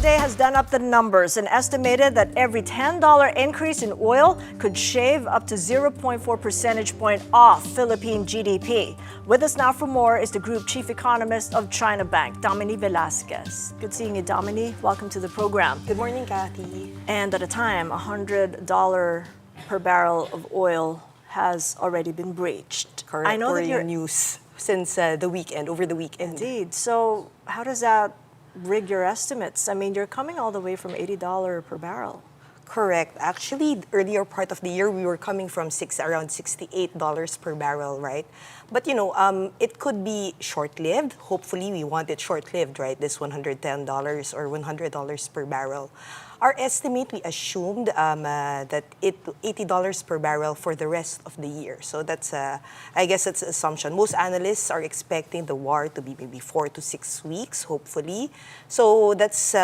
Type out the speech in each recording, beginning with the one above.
today has done up the numbers and estimated that every $10 increase in oil could shave up to 0.4 percentage point off Philippine GDP. With us now for more is the Group Chief Economist of Chinabank, Domini Velasquez. Good seeing you, Domini. Welcome to the program. Good morning, Kathy. And at a time, $100 per barrel of oil has already been breached. Correct. I know that you're news since the weekend, over the weekend. Indeed. So how does that rig your estimates? I mean, you're coming all the way from $80 per barrel. Correct. Actually, earlier part of the year, we were coming from around $68 per barrel, right? But, it could be short-lived. Hopefully, we want it short-lived, right? This $110 or $100 per barrel. Our estimate, we assumed that $80 per barrel for the rest of the year. So that's, I guess that's an assumption. Most analysts are expecting the war to be maybe 4 to 6 weeks, hopefully. So that's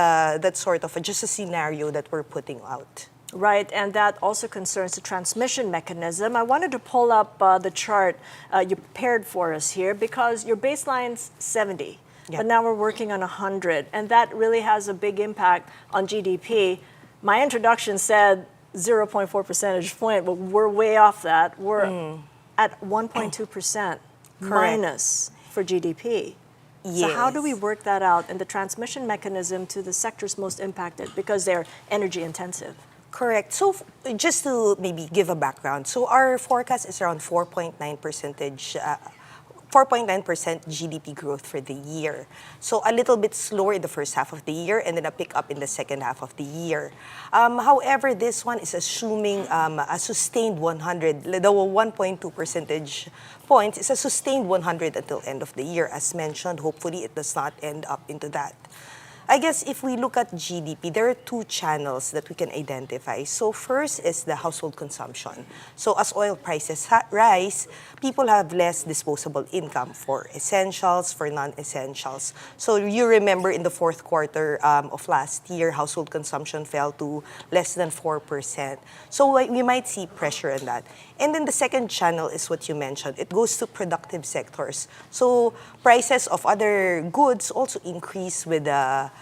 sort of just a scenario that we're putting out. Right, and that also concerns the transmission mechanism. I wanted to pull up the chart you prepared for us here because your baseline's 70. Yep. But now we're working on 100, and that really has a big impact on GDP. My introduction said 0.4 percentage point, but we're way off that. We're at 1.2% minus for GDP. Yes. So how do we work that out in the transmission mechanism to the sectors most impacted because they're energy intensive? Correct. So just to maybe give a background, so our forecast is around 4.9% GDP growth for the year. So a little bit slower in the first half of the year and then a pickup in the second half of the year. However, this one is assuming a sustained 100, the 1.2 percentage points is a sustained 100 until end of the year. As mentioned, hopefully it does not end up into that. I guess if we look at GDP, there are two channels that we can identify. So first is the household consumption. So as oil prices rise, people have less disposable income for essentials, for non-essentials. So you remember in the fourth quarter of last year, household consumption fell to less than 4%. So we might see pressure on that. And then the second channel is what you mentioned. It goes to productive sectors. So prices of other goods also increase with the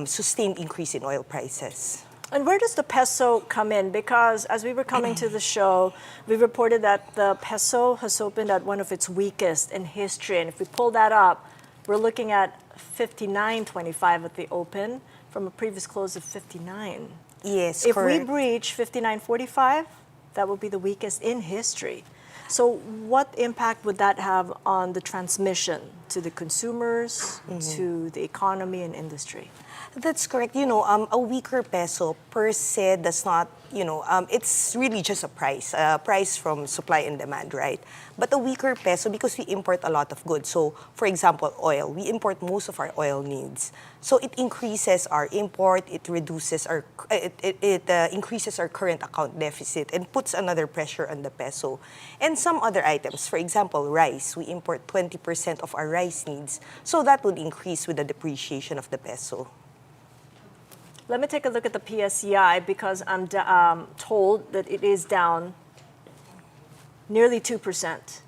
sustained increase in oil prices. And where does the peso come in? Because as we were coming to the show, we reported that the peso has opened at one of its weakest in history. And if we pull that up, we're looking at 59.25 at the open from a previous close of 59. Yes, if correct. we breach 59.45, that will be the weakest in history. So what impact would that have on the transmission to the consumers, to the economy and industry? That's correct. A weaker peso per se does not, it's really just a price from supply and demand, right? But a weaker peso, because we import a lot of goods. So, for example, oil. We import most of our oil needs. So it increases our import, it reduces our, it increases our current account deficit and puts another pressure on the peso. And some other items, for example, rice. We import 20% of our rice needs. So that would increase with the depreciation of the peso. Let me take a look at the PSEI because I'm told that it is down nearly 2%.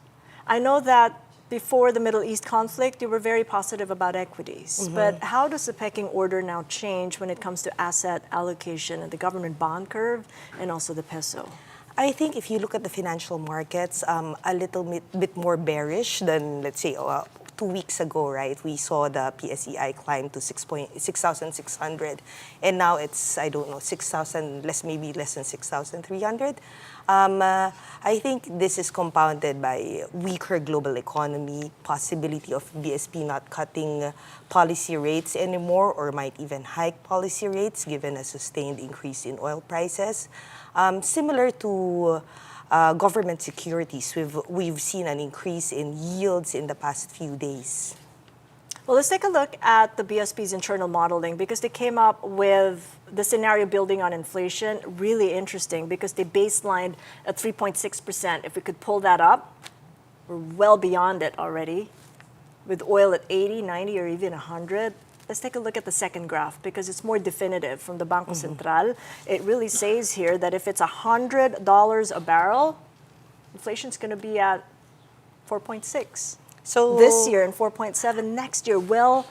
I know that before the Middle East conflict, you were very positive about equities. But how does the pecking order now change when it comes to asset allocation and the government bond curve and also the peso? I think if you look at the financial markets, a little bit more bearish than, let's say, 2 weeks ago, right? We saw the PSEI climb to 6,600, and now it's, I don't know, 6,000, maybe less than 6,300. I think this is compounded by weaker global economy, possibility of BSP not cutting policy rates anymore or might even hike policy rates given a sustained increase in oil prices. Similar to government securities, we've seen an increase in yields in the past few days. Well, let's take a look at the BSP's internal modeling because they came up with the scenario building on inflation. Really interesting because they baselined at 3.6%. If we could pull that up, we're well beyond it already with oil at 80, 90, or even 100. Let's take a look at the second graph because it's more definitive from the Bangko Sentral. It really says here that if it's $100 a barrel, inflation's going to be at 4.6. So this year and 4.7 next year, well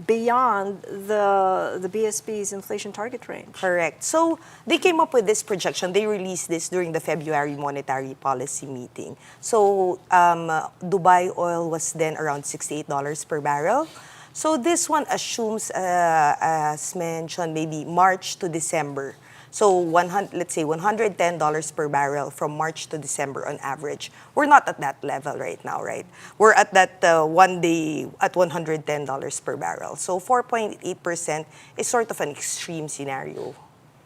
beyond the BSP's inflation target range. Correct. So they came up with this projection. They released this during the February monetary policy meeting. So Dubai oil was then around $68 per barrel. So this one assumes, as mentioned, maybe March to December. So let's say $110 per barrel from March to December on average. We're not at that level right now, right? We're at that one day at $110 per barrel. So 4.8% is sort of an extreme scenario.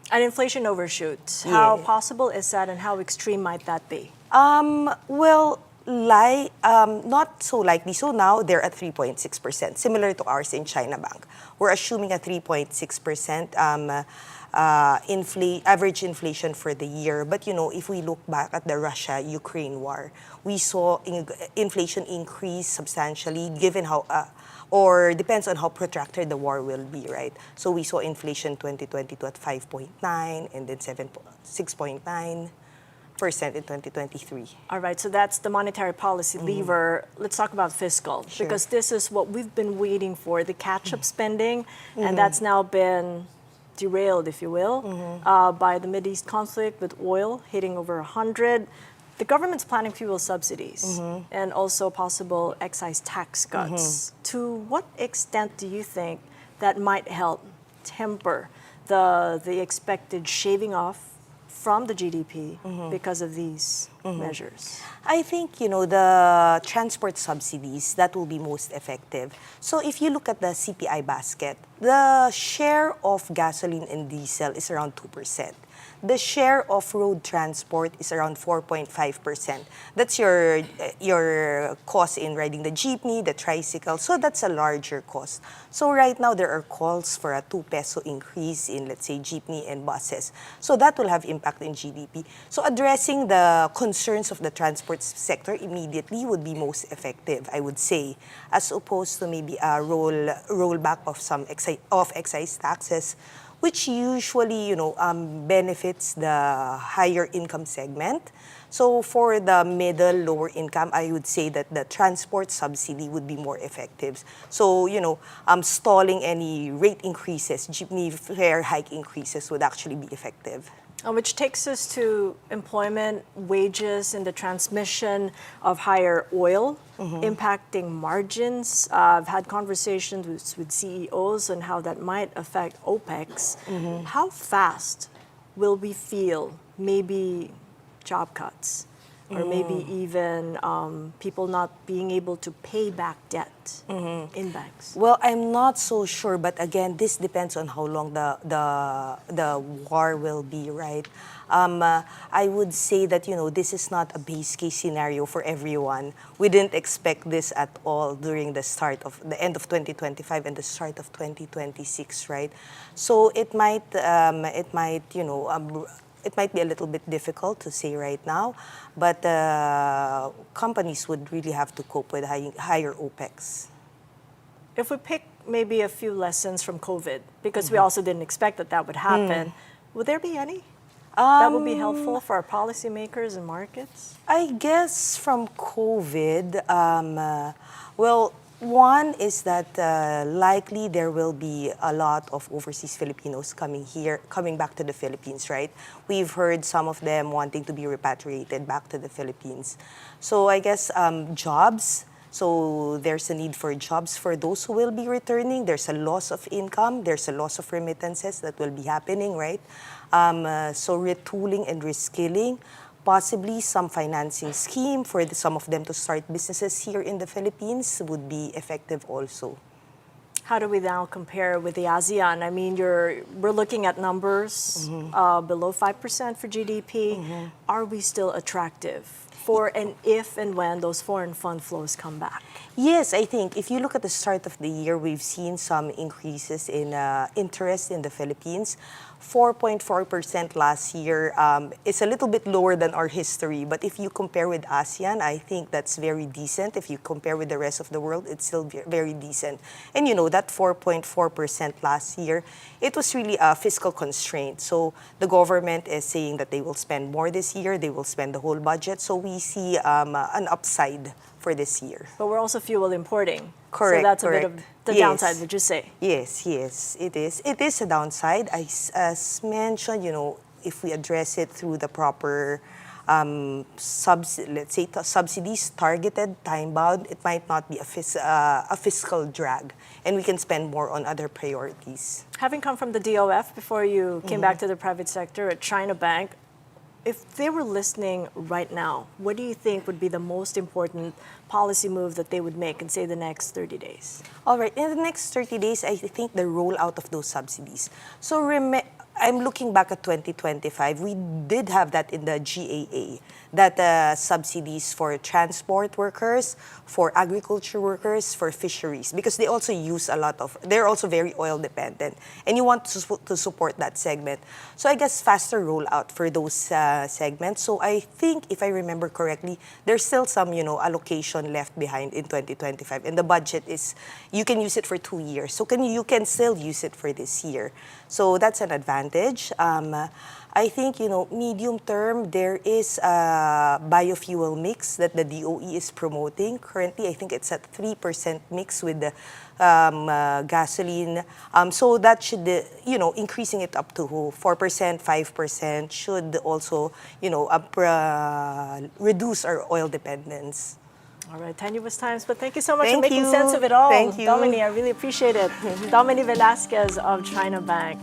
An inflation overshoot. Yeah. How possible is that, and how extreme might that be? Well, not so likely. So now they're at 3.6%, similar to ours in Chinabank. We're assuming a 3.6% average inflation for the year. But if we look back at the Russia-Ukraine war, we saw inflation increase substantially, given how, or depends on how protracted the war will be, right? So we saw inflation 2022 at 5.9 and then 6.9%. In 2023. All right, so that's the monetary policy lever. Let's talk about fiscal, Sure. because this is what we've been waiting for, the catch-up spending, and that's now been derailed, if you will, by the Mideast conflict with oil hitting over 100. The government's planning fuel subsidies and also possible excise tax cuts. To what extent do you think that might help temper the expected shaving off from the GDP because of these measures? I think, the transport subsidies, that will be most effective. So if you look at the CPI basket, the share of gasoline and diesel is around 2%. The share of road transport is around 4.5%. That's your cost in riding the jeepney, the tricycle. So that's a larger cost. So right now there are calls for a 2 peso increase in, let's say, jeepney and buses. So that will have impact in GDP. So addressing the concerns of the transport sector immediately would be most effective, I would say, as opposed to maybe a rollback of some excise taxes, which usually, benefits the higher income segment. So for the middle, lower income, I would say that the transport subsidy would be more effective. So, stalling any rate increases, jeepney fare hike increases would actually be effective. Which takes us to employment, wages, and the transmission of higher oil, impacting margins. I've had conversations with CEOs on how that might affect OPEX. How fast will we feel maybe job cuts? Or maybe even people not being able to pay back debt in banks? Well, I'm not so sure, but again, this depends on how long the war will be, right? I would say that, this is not a base case scenario for everyone. We didn't expect this at all during the end of 2025 and the start of 2026, right? So it might be a little bit difficult to say right now, but companies would really have to cope with higher OPEX. If we pick maybe a few lessons from COVID, because we also didn't expect that would happen, would there be any that would be helpful for our policymakers and markets? I guess from COVID, one is that likely there will be a lot of overseas Filipinos coming back to the Philippines, right? We've heard some of them wanting to be repatriated back to the Philippines. So I guess jobs. So there's a need for jobs for those who will be returning. There's a loss of income. There's a loss of remittances that will be happening, right? So retooling and reskilling. Possibly some financing scheme for some of them to start businesses here in the Philippines would be effective also. How do we now compare with the ASEAN? I mean, we're looking at numbers below 5% for GDP. Are we still attractive for and if and when those foreign fund flows come back? Yes, I think if you look at the start of the year, we've seen some increases in interest in the Philippines. 4.4% last year. It's a little bit lower than our history, but if you compare with ASEAN, I think that's very decent. If you compare with the rest of the world, it's still very decent. And that 4.4% last year, it was really a fiscal constraint. So the government is saying that they will spend more this year, they will spend the whole budget. So we see an upside for this year. But we're also fuel importing. Correct, So that's correct. a bit of the Yes. downside, would you say? Yes, yes, it is. It is a downside. As mentioned, if we address it through the proper let's say subsidies, targeted, time-bound, it might not be a fiscal drag, and we can spend more on other priorities. Having come from the DOF before you came back to the private sector at Chinabank, if they were listening right now, what do you think would be the most important policy move that they would make in, say, the next 30 days? All right, in the next 30 days, I think the rollout of those subsidies. So I'm looking back at 2025. We did have that in the GAA, that subsidies for transport workers, for agriculture workers, for fisheries, because they also use they're also very oil dependent, and you want to support that segment. So I guess faster rollout for those segments. So I think, if I remember correctly, there's still some, allocation left behind in 2025, and the budget is, you can use it for 2 years. So you can still use it for this year. So that's an advantage. I think, medium term, there is a biofuel mix that the DOE is promoting. Currently, I think it's at 3% mix with the gasoline. So that should, increasing it up to 4%, 5% should also, reduce our oil dependence. All right, tenuous times, but thank you so much for Thank making you. sense of it all. Thank you. Domini, I really appreciate it. Domini Velasquez of Chinabank.